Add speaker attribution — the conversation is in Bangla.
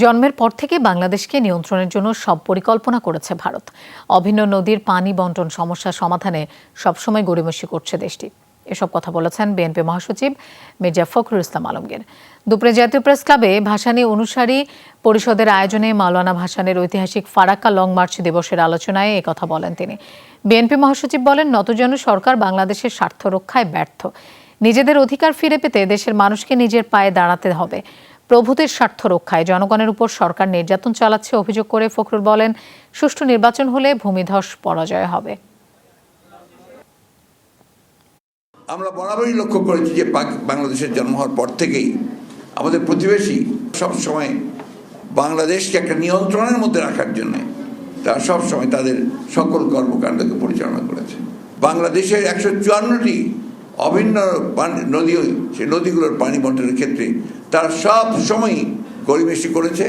Speaker 1: জন্মের পর থেকে বাংলাদেশকে নিয়ন্ত্রণের জন্য সব পরিকল্পনা করেছে ভারত। অভিন্ন নদীর পানি বন্টন সমস্যা সমাধানে সবসময় গড়িমসি করছে দেশটি। এসব কথা বলেছেন বিএনপি মহাসচিব মির্জা ফখরুল ইসলাম আলমগীর। দুপুরে জাতীয় প্রেস ক্লাবে ভাসানী অনুসারী পরিষদের আয়োজনে মাওলানা ভাসানীর ঐতিহাসিক ফারাক্কা লং মার্চ দিবসের আলোচনায় একথা বলেন তিনি। বিএনপি মহাসচিব বলেন, নতজানু সরকার বাংলাদেশের স্বার্থ রক্ষায় ব্যর্থ। নিজেদের অধিকার ফিরে পেতে দেশের মানুষকে নিজের পায়ে দাঁড়াতে হবে। প্রভুদের স্বার্থ রক্ষায় জনগণের উপর সরকার নির্যাতন চালাচ্ছে অভিযোগ করে ফখরুল বলেন, সুষ্ঠু নির্বাচন হলে ভূমিধস পরাজয় হবে।
Speaker 2: আমরা বরাবরই লক্ষ্য করেছি যে বাংলাদেশের জন্ম হওয়ার পর থেকেই আমাদের প্রতিবেশী সবসময় বাংলাদেশকে একটা নিয়ন্ত্রণের মধ্যে রাখার জন্য তারা সবসময় তাদের সকল কর্মকাণ্ডকে পরিচালনা করেছে। বাংলাদেশের 154টি অভিন্ন নদী, সেই নদীগুলোর পানি বন্টনের ক্ষেত্রে তারা সব সময়ই গড়িমসি করেছে।